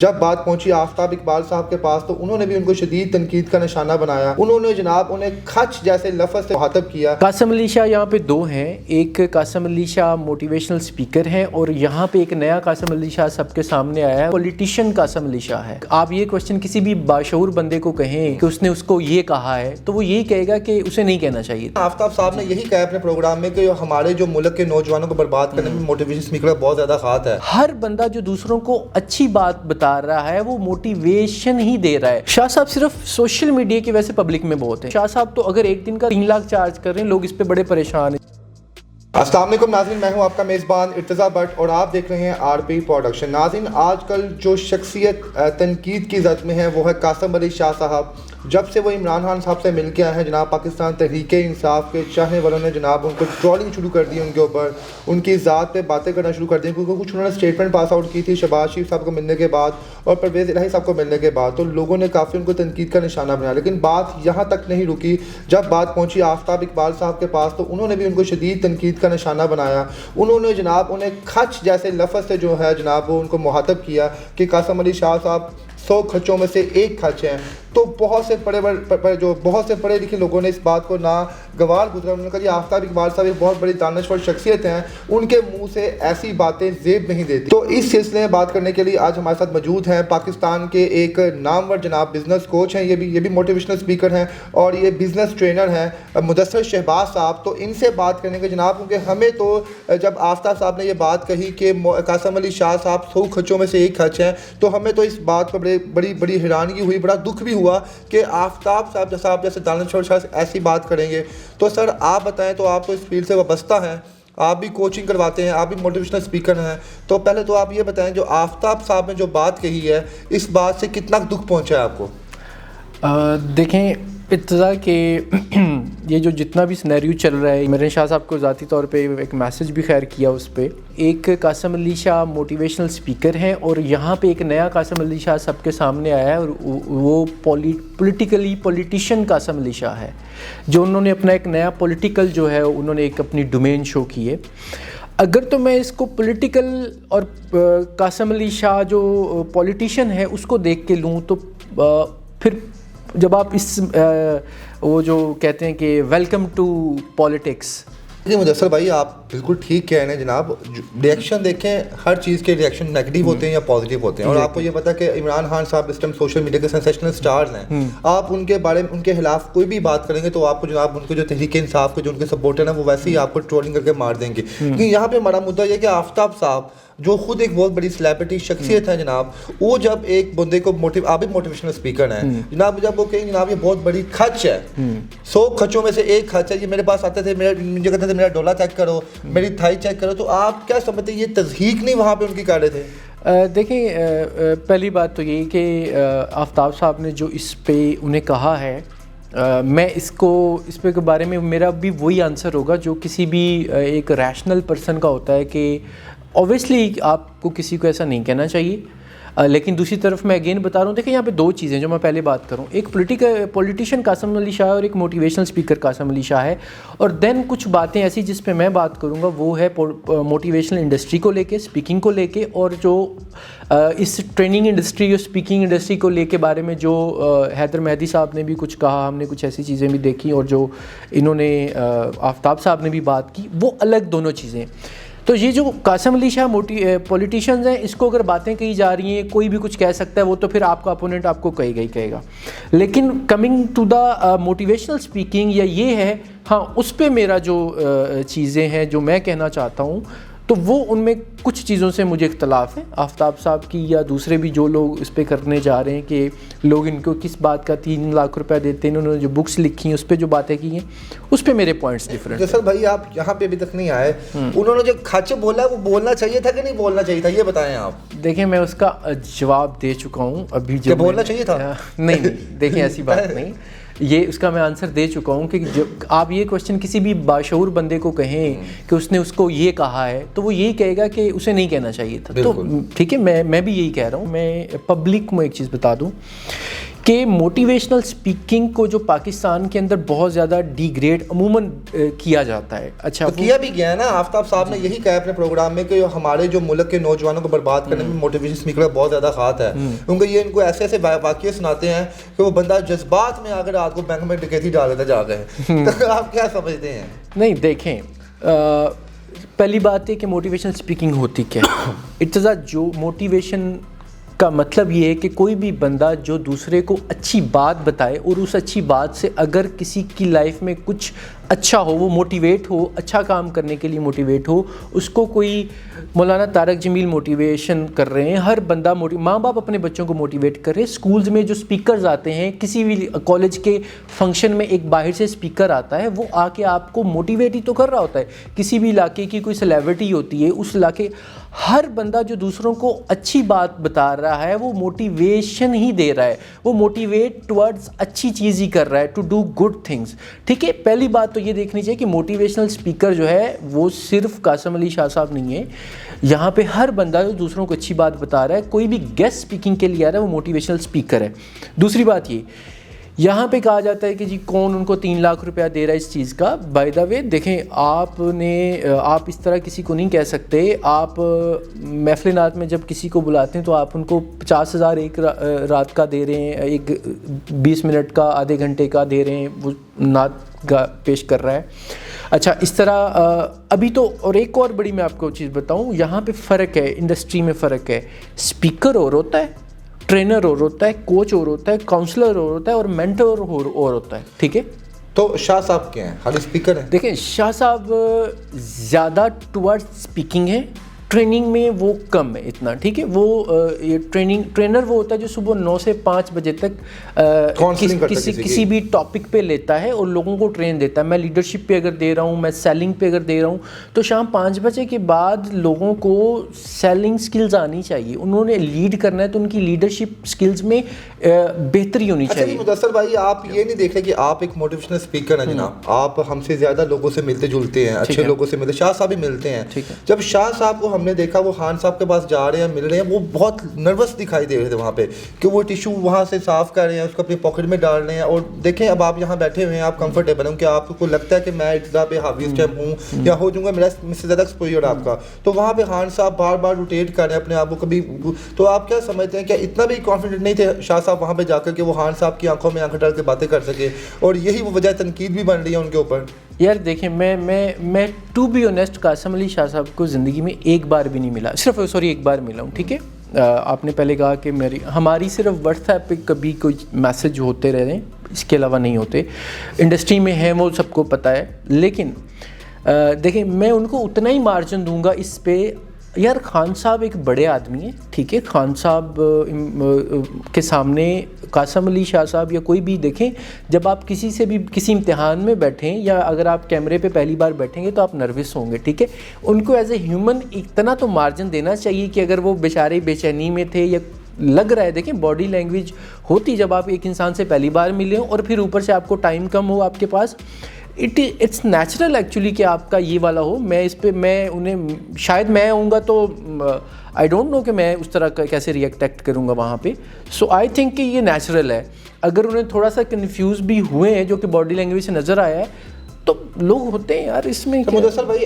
جب بات پہنچی آفتاب اقبال صاحب کے پاس تو انہوں نے بھی ان کو شدید تنقید کا نشانہ بنایا. انہوں نے جناب انہیں کھچ جیسے لفظ سے مخاطب کیا. قاسم علی شاہ یہاں پہ دو ہیں. ایک قاسم علی شاہ موٹیویشنل سپیکر ہیں اور یہاں پہ ایک نیا قاسم علی شاہ سب کے سامنے آیا ہے, پولیٹیشین قاسم علی شاہ ہے. آپ یہ کوشچن کسی بھی باشعور بندے کو کہیں کہ اس نے اس کو یہ کہا ہے تو وہ یہی کہے گا کہ اسے نہیں کہنا چاہیے. آفتاب صاحب نے یہی کہا اپنے پروگرام میں کہ ہمارے جو ملک کے نوجوانوں کو برباد کرنے میں موٹیویشن سپیکر کا بہت زیادہ ہاتھ ہے. ہر بندہ جو دوسروں کو اچھی بات بتا رہا ہے وہ موٹیویشن ہی دے رہا ہے. شاہ صاحب صرف سوشل میڈیا کی وجہ سے پبلک میں بہت ہیں. شاہ صاحب تو اگر ایک دن کا 3 لاکھ چارج کر رہے ہیں, لوگ اس پہ بڑے پریشان ہیں. السلام علیکم ناظرین, میں ہوں آپ کا میزبان ارتضیٰ بٹ اور آپ دیکھ رہے ہیں آر پی پروڈکشن. ناظرین, آج کل جو شخصیت تنقید کی زد میں ہے وہ ہے قاسم علی شاہ صاحب. جب سے وہ عمران خان صاحب سے مل کے آئے ہیں, جناب پاکستان تحریک انصاف کے چاہنے والوں نے جناب ان کو ٹرولنگ شروع کر دی, ان کے اوپر ان کی ذات پہ باتیں کرنا شروع کر دی, کیونکہ کچھ انہوں نے اسٹیٹمنٹ پاس آؤٹ کی تھی شہباز شریف صاحب کو ملنے کے بعد اور پرویز الہی صاحب کو ملنے کے بعد, تو لوگوں نے کافی ان کو تنقید کا نشانہ بنایا. لیکن بات یہاں تک نہیں رکی. جب بات پہنچی آفتاب اقبال صاحب کے پاس تو انہوں نے بھی ان کو شدید تنقید کا نشانہ بنایا. انہوں نے جناب انہیں کھچ جیسے لفظ سے جو ہے جناب وہ ان کو مخاطب کیا کہ قاسم علی شاہ صاحب 100 کھچوں میں سے ایک کھچ ہیں. تو بہت سے پڑھے لکھے لوگوں نے اس بات کو ناگوار گزرا. انہوں نے کہا یہ آفتاب اقبال صاحب ایک بہت بڑی دانشور شخصیت ہیں, ان کے منہ سے ایسی باتیں زیب نہیں دیتی. تو اس سلسلے میں بات کرنے کے لیے آج ہمارے ساتھ موجود ہیں پاکستان کے ایک نامور جناب بزنس کوچ ہیں, یہ بھی موٹیویشنل اسپیکر ہیں اور یہ بزنس ٹرینر ہیں, مدثر شہباز صاحب. تو ان سے بات کرنے کے جناب, کیونکہ ہمیں تو جب آفتاب صاحب نے یہ بات کہی کہ قاسم علی شاہ صاحب 100 کھچوں میں سے ایک کھچ ہیں, تو ہمیں تو اس بات پر بڑی حیرانگی ہوئی, بڑا دکھ بھی ہوا کہ آفتاب صاحب جیسے دانشور شاہ ایسی بات کریں گے. تو سر آپ بتائیں, تو آپ تو اس فیلڈ سے وابستہ ہیں, آپ بھی کوچنگ کرواتے ہیں, آپ بھی موٹیویشنل اسپیکر ہیں, تو پہلے تو آپ یہ بتائیں جو آفتاب صاحب نے جو بات کہی ہے اس بات سے کتنا دکھ پہنچا ہے آپ کو؟ دیکھیں ارتضیٰ کہ یہ جو جتنا بھی سینیریو چل رہا ہے, میرے شاہ صاحب کو ذاتی طور پہ ایک میسج بھی خیر کیا اس پہ. ایک قاسم علی شاہ موٹیویشنل سپیکر ہیں اور یہاں پہ ایک نیا قاسم علی شاہ سب کے سامنے آیا ہے اور وہ پولیٹیشین قاسم علی شاہ ہے, جو انہوں نے اپنا ایک نیا پولیٹیکل جو ہے انہوں نے ایک اپنی ڈومین شو کی ہے. اگر تو میں اس کو پولیٹیکل اور قاسم علی شاہ جو پولیٹیشین ہے اس کو دیکھ کے لوں تو پھر جب آپ اس وہ جو کہتے ہیں کہ ویلکم ٹو پالیٹکس. جی مدثر بھائی, آپ بالکل ٹھیک کہہ رہے ہیں جناب. ریئیکشن دیکھیں, ہر چیز کے ریئیکشن نیگیٹو ہوتے ہیں یا پازیٹیو ہوتے ہیں, اور آپ کو یہ پتا کہ عمران خان صاحب اس ٹائم سوشل میڈیا کے سینسیشنل سٹارز ہیں. آپ ان کے بارے میں ان کے خلاف کوئی بھی بات کریں گے تو آپ کو جناب ان کو جو تحریک انصاف کے جو ان کے سپورٹر ہیں وہ ویسے ہی آپ کو ٹرولنگ کر کے مار دیں گے. کیونکہ یہاں پہ ہمارا مدعا یہ کہ آفتاب صاحب جو خود ایک بہت بڑی سلیبریٹی شخصیت ہے جناب, وہ جب ایک بندے کو آپ بھی موٹیویشنل اسپیکر ہیں جناب, جب وہ کہیں جناب یہ بہت بڑی کھچ ہے, 100 کھچوں میں سے ایک کھچ ہے, یہ میرے پاس آتے تھے, مجھے کہتے تھے میرا ڈولا چیک کرو, میری تھائی چیک کرو, تو آپ کیا سمجھتے ہیں یہ تضحیق نہیں وہاں پہ ان کی کر رہے تھے؟ دیکھیں پہلی بات تو یہ کہ آفتاب صاحب نے جو اس پہ انہیں کہا ہے, میں اس پہ کے بارے میں میرا بھی وہی آنسر ہوگا جو کسی بھی ایک ریشنل پرسن کا ہوتا ہے کہ اوبویسلی آپ کو کسی کو ایسا نہیں کہنا چاہیے. لیکن دوسری طرف میں اگین بتا رہا ہوں, دیکھیں یہاں پہ 2 چیزیں جو میں پہلے بات کروں, ایک پولیٹیشین قاسم علی شاہ اور ایک موٹیویشنل اسپیکر قاسم علی شاہ ہے, اور دین کچھ باتیں ایسی جس پہ میں بات کروں گا وہ ہے موٹیویشنل انڈسٹری کو لے کے, اسپیکنگ کو لے کے, اور جو اس ٹریننگ انڈسٹری اور اسپیکنگ انڈسٹری کو لے کے بارے میں جو حیدر مہدی صاحب نے بھی کچھ کہا, ہم نے کچھ ایسی چیزیں بھی دیکھی, اور جو انہوں نے آفتاب صاحب نے بھی بات کی, وہ الگ دونوں چیزیں. تو یہ جو قاسم علی شاہ پولیٹیشینز ہیں, اس کو اگر باتیں کہی جا رہی ہیں, کوئی بھی کچھ کہہ سکتا ہے, وہ تو پھر آپ کا اپوننٹ آپ کو کہے گا. لیکن coming to the motivational speaking یا یہ ہے, ہاں اس پہ میرا جو چیزیں ہیں جو میں کہنا چاہتا ہوں, تو وہ ان میں کچھ چیزوں سے مجھے اختلاف ہے آفتاب صاحب کی یا دوسرے بھی جو لوگ اس پہ کرنے جا رہے ہیں کہ لوگ ان کو کس بات کا 3 لاکھ روپے دیتے ہیں. انہوں نے جو بکس لکھی ہیں اس پہ جو باتیں کی ہیں اس پہ میرے پوائنٹس ڈفرینٹ. جیسا بھائی آپ یہاں پہ ابھی تک نہیں آئے, انہوں نے جو کھچ بولا ہے وہ بولنا چاہیے تھا کہ نہیں بولنا چاہیے تھا, یہ بتائیں آپ. دیکھیں میں اس کا جواب دے چکا ہوں ابھی. جو بولنا چاہیے تھا نہیں, دیکھیں ایسی بات نہیں, یہ اس کا میں آنسر دے چکا ہوں کہ جب آپ یہ کوشچن کسی بھی باشعور بندے کو کہیں کہ اس نے اس کو یہ کہا ہے تو وہ یہی کہے گا کہ اسے نہیں کہنا چاہیے تھا. تو ٹھیک ہے, میں بھی یہی کہہ رہا ہوں. میں پبلک کو ایک چیز بتا دوں کہ موٹیویشنل اسپیکنگ کو جو پاکستان کے اندر بہت زیادہ ڈیگریڈ عموماً کیا جاتا ہے. اچھا کیا بھی گیا ہے نا. آفتاب صاحب نے یہی کہا اپنے پروگرام میں کہ ہمارے جو ملک کے نوجوانوں کو برباد کرنے میں موٹیویشن اسپیکر کا بہت زیادہ ہاتھ ہے, کیونکہ ان کو ایسے ایسے واقعے سناتے ہیں کہ وہ بندہ جذبات میں اگر رات کو بینک میں ڈکیتی ڈال دیتا جا گئے. تو آپ کیا سمجھتے ہیں؟ نہیں دیکھیں, پہلی بات ہے کہ موٹیویشنل اسپیکنگ ہوتی کیا ہے. ارتضیٰ, جو موٹیویشن کا مطلب یہ ہے کہ کوئی بھی بندہ جو دوسرے کو اچھی بات بتائے اور اس اچھی بات سے اگر کسی کی لائف میں کچھ اچھا ہو, وہ موٹیویٹ ہو, اچھا کام کرنے کے لیے موٹیویٹ ہو, اس کو کوئی مولانا طارق جمیل موٹیویشن کر رہے ہیں, ہر بندہ ماں باپ اپنے بچوں کو موٹیویٹ کر رہے ہیں. اسکولز میں جو اسپیکرز آتے ہیں, کسی بھی کالج کے فنکشن میں ایک باہر سے اسپیکر آتا ہے, وہ آ کے آپ کو موٹیویٹ ہی تو کر رہا ہوتا ہے. کسی بھی علاقے کی کوئی سیلیبریٹی ہوتی ہے, اس علاقے ہر بندہ جو دوسروں کو اچھی بات بتا رہا ہے وہ موٹیویشن ہی دے رہا ہے, وہ موٹیویٹ ٹورڈز اچھی چیز ہی کر رہا ہے, ٹو ڈو گڈ تھنگس. ٹھیک ہے, پہلی بات تو یہ دیکھنی چاہیے کہ موٹیویشنل اسپیکر جو ہے وہ صرف قاسم علی شاہ صاحب نہیں ہے. یہاں پہ ہر بندہ جو دوسروں کو اچھی بات بتا رہا ہے, کوئی بھی گیسٹ اسپیکنگ کے لیے آ رہا ہے, وہ موٹیویشنل اسپیکر ہے. دوسری بات یہ, یہاں پہ کہا جاتا ہے کہ جی کون ان کو 3 لاکھ روپیہ دے رہا ہے اس چیز کا. بائی دا وے دیکھیں, آپ اس طرح کسی کو نہیں کہہ سکتے. آپ محفل نعت میں جب کسی کو بلاتے ہیں تو آپ ان کو 50,000 ایک رات کا دے رہے ہیں, ایک 20 منٹ کا, آدھے گھنٹے کا دے رہے ہیں, وہ نعت پیش کر رہا ہے. اچھا, اس طرح ابھی تو, اور ایک اور بڑی میں آپ کو چیز بتاؤں, یہاں پہ فرق ہے, انڈسٹری میں فرق ہے. اسپیکر اور ہوتا ہے, ٹرینر اور ہوتا ہے, کوچ اور ہوتا ہے, کاؤنسلر اور ہوتا ہے, اور مینٹور اور ہوتا ہے. ٹھیک ہے, تو شاہ صاحب کیا ہیں؟ خالی اسپیکر ہیں؟ دیکھیں, شاہ صاحب زیادہ ٹورڈ اسپیکنگ ہے, ٹریننگ میں وہ کم ہے اتنا. ٹھیک ہے, وہ ٹرینر وہ ہوتا ہے جو صبح 9 سے 5 بجے تک کسی بھی ٹاپک پہ لیتا ہے اور لوگوں کو ٹرین دیتا ہے. میں لیڈرشپ پہ اگر دے رہا ہوں, میں سیلنگ پہ اگر دے رہا ہوں, تو شام 5 بجے کے بعد لوگوں کو سیلنگ سکلز آنی چاہیے. انہوں نے لیڈ کرنا ہے تو ان کی لیڈرشپ سکلز میں بہتری ہونی چاہیے. مدثر بھائی, آپ یہ نہیں دیکھ رہے کہ آپ ایک موٹیویشنل اسپیکر ہیں جناب, آپ ہم سے زیادہ لوگوں سے ملتے جلتے ہیں, اچھے لوگوں سے ملتے, شاہ صاحب بھی ملتے ہیں. جب شاہ صاحب کو ہم نے دیکھا وہ خان صاحب کے پاس جا رہے ہیں, مل رہے ہیں, وہ بہت نروس دکھائی دے رہے تھے وہاں پہ, کہ وہ ٹیشو وہاں سے صاف کر رہے ہیں, اس کو اپنی پاکٹ میں ڈال رہے ہیں. اور دیکھیں اب آپ یہاں بیٹھے ہوئے ہیں, آپ کمفرٹیبل ہیں, کہ آپ کو لگتا ہے کہ میں ارتضیٰ پہ حاوی اس ٹائم ہوں یا ہو جاؤں گا, میرا مجھ سے زیادہ ایکسپوجر آپ کا. تو وہاں پہ خان صاحب بار بار روٹیٹ کر رہے ہیں اپنے آپ کو کبھی. تو آپ کیا سمجھتے ہیں, کیا اتنا بھی کانفیڈنٹ نہیں تھے شاہ صاحب وہاں پہ جا کر کہ وہ خان صاحب کی آنکھوں میں آنکھ ڈال کے باتیں کر سکے, اور یہی وہ وجہ تنقید بھی بن رہی ہے ان کے اوپر؟ یار دیکھیں, میں to be honest Qasim Ali Shah صاحب کو زندگی میں ایک بار بھی نہیں ملا, ایک بار ملا ہوں. ٹھیک ہے, آپ نے پہلے کہا کہ ہماری صرف واٹس ایپ پہ کبھی کوئی میسج ہوتے رہے ہیں, اس کے علاوہ نہیں ہوتے. انڈسٹری میں ہیں وہ سب کو پتہ ہے. لیکن دیکھیں, میں ان کو اتنا ہی مارجن دوں گا اس پہ. یار خان صاحب ایک بڑے آدمی ہیں, ٹھیک ہے, خان صاحب کے سامنے قاسم علی شاہ صاحب یا کوئی بھی, دیکھیں جب آپ کسی سے بھی کسی امتحان میں بیٹھیں یا اگر آپ کیمرے پہ پہلی بار بیٹھیں گے تو آپ نروس ہوں گے. ٹھیک ہے, ان کو ایز اے ہیومن اتنا تو مارجن دینا چاہیے کہ اگر وہ بیچارے بے چینی میں تھے یا لگ رہا ہے, دیکھیں باڈی لینگویج ہوتی جب آپ ایک انسان سے پہلی بار ملے ہوں اور پھر اوپر سے آپ کو ٹائم کم ہو آپ کے پاس, اٹس نیچرل ایکچولی کہ آپ کا یہ والا ہو. میں اس پہ انہیں شاید میں ہوں گا تو آئی ڈونٹ نو کہ میں اس طرح کا کیسے ایکٹ کروں گا وہاں پہ. سو آئی تھنک کہ یہ نیچرل ہے. اگر انہیں تھوڑا سا کنفیوز بھی ہوئے ہیں جو کہ باڈی لینگویج سے نظر آیا ہے تو لوگ ہوتے ہیں یار اس میں. مدثر بھائی,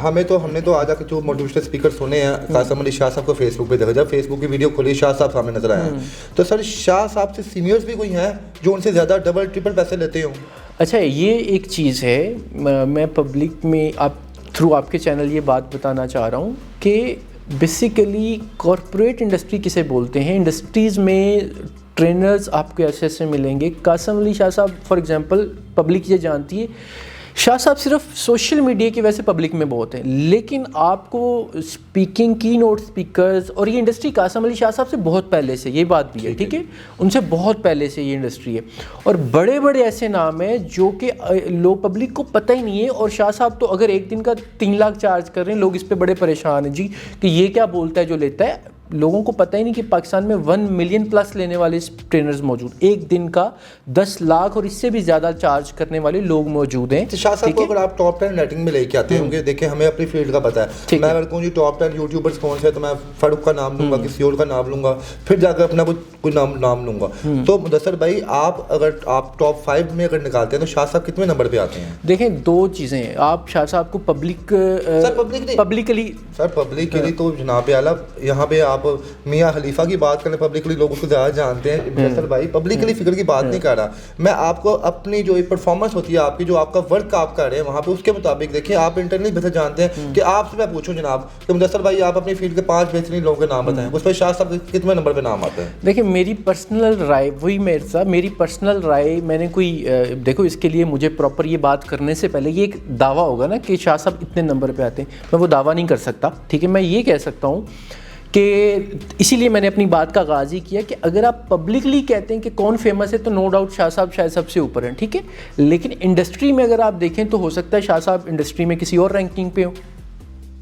ہم نے تو آج جو موٹیویشنل اسپیکر سنے ہیں قاسم علی شاہ صاحب کو فیس بک پہ دیکھا, جب فیس بک کی ویڈیو کھولی شاہ صاحب سامنے نظر آیا, تو سر شاہ صاحب سے سینئرز بھی کوئی ہیں جو ان سے زیادہ ڈبل ٹرپل پیسے لیتے ہوں؟ اچھا, یہ ایک چیز ہے, میں پبلک میں تھرو آپ کے چینل یہ بات بتانا چاہ رہا ہوں کہ بیسیکلی کارپوریٹ انڈسٹری کسے بولتے ہیں. انڈسٹریز میں ٹرینرز آپ کو ایسے ملیں گے. قاسم علی شاہ صاحب فار ایگزامپل, پبلک یہ جانتی ہے, شاہ صاحب صرف سوشل میڈیا کی وجہ سے پبلک میں بہت ہیں, لیکن آپ کو اسپیکنگ کی نوٹ اسپیکرز اور یہ انڈسٹری قاسم علی شاہ صاحب سے بہت پہلے سے, یہ بات بھی ہے, ٹھیک ہے, ان سے بہت پہلے سے یہ انڈسٹری ہے. اور بڑے بڑے ایسے نام ہیں جو کہ لوگ پبلک کو پتہ ہی نہیں ہے. اور شاہ صاحب تو اگر ایک دن کا 3 لاکھ چارج کر رہے ہیں, لوگ اس پہ بڑے پریشان ہیں جی کہ یہ کیا بولتا ہے جو لیتا ہے. لوگوں کو پتہ ہی نہیں کہ پاکستان میں 1 ملین پلس لینے والے ٹرینرز موجود, ایک دن کا 10 لاکھ اور اس سے بھی زیادہ چارج کرنے والے لوگ موجود ہیں. شاہ صاحب کو اگر آپ ٹاپ 10 ریٹنگ میں لے کے آتے ہیں, کیونکہ دیکھیں ہمیں اپنی فیلڈ کا پتہ ہے, میں اگر کہوں جی ٹاپ 10 یوٹیوبرز کون سے, تو میں فاروق کا نام لوں گا, کسی اور کا نام لوں گا, پھر جا کر اپنا کوئی نام لوں گا. تو مدثر بھائی اگر آپ ٹاپ 5 میں اگر نکالتے ہیں تو شاہ صاحب کتنے نمبر پہ آتے ہیں؟ دیکھیں دو چیزیں ہیں, آپ شاہ صاحب کو پبلکلی تو جناب اعلیٰ یہاں پہ آپ میاں خلیفہ کی بات کریں, پبلکلی لوگ اس کو زیادہ جانتے ہیں. مدثر بھائی پبلکلی فگر کی بات نہیں کر رہا میں, آپ کو اپنی جو ایک پرفارمنس ہوتی ہے آپ کی, جو آپ کا ورک آپ کر رہے ہیں وہاں پہ, اس کے مطابق دیکھیں. آپ انٹرنلی بہتر جانتے ہیں کہ آپ سے میں پوچھوں جناب کہ مدثر بھائی آپ اپنی فیلڈ کے 5 بہترین لوگوں کے نام بتائیں, اس پہ شاہ صاحب کتنے نمبر پہ نام آتے ہیں؟ دیکھیں میری پرسنل رائے, وہی میری پرسنل رائے, میں نے کوئی دیکھو اس کے لیے مجھے پراپر یہ بات کرنے سے پہلے یہ ایک دعویٰ ہوگا نا کہ شاہ صاحب اتنے نمبر پہ آتے ہیں, میں وہ دعویٰ نہیں کر سکتا. ٹھیک ہے, میں یہ کہہ سکتا ہوں کہ اسی لیے میں نے اپنی بات کا آغاز ہی کیا کہ اگر آپ پبلکلی کہتے ہیں کہ کون فیمس ہے تو نو ڈاؤٹ شاہ صاحب شاید سب سے اوپر ہیں. ٹھیک ہے, لیکن انڈسٹری میں اگر آپ دیکھیں تو ہو سکتا ہے شاہ صاحب انڈسٹری میں کسی اور رینکنگ پہ ہوں.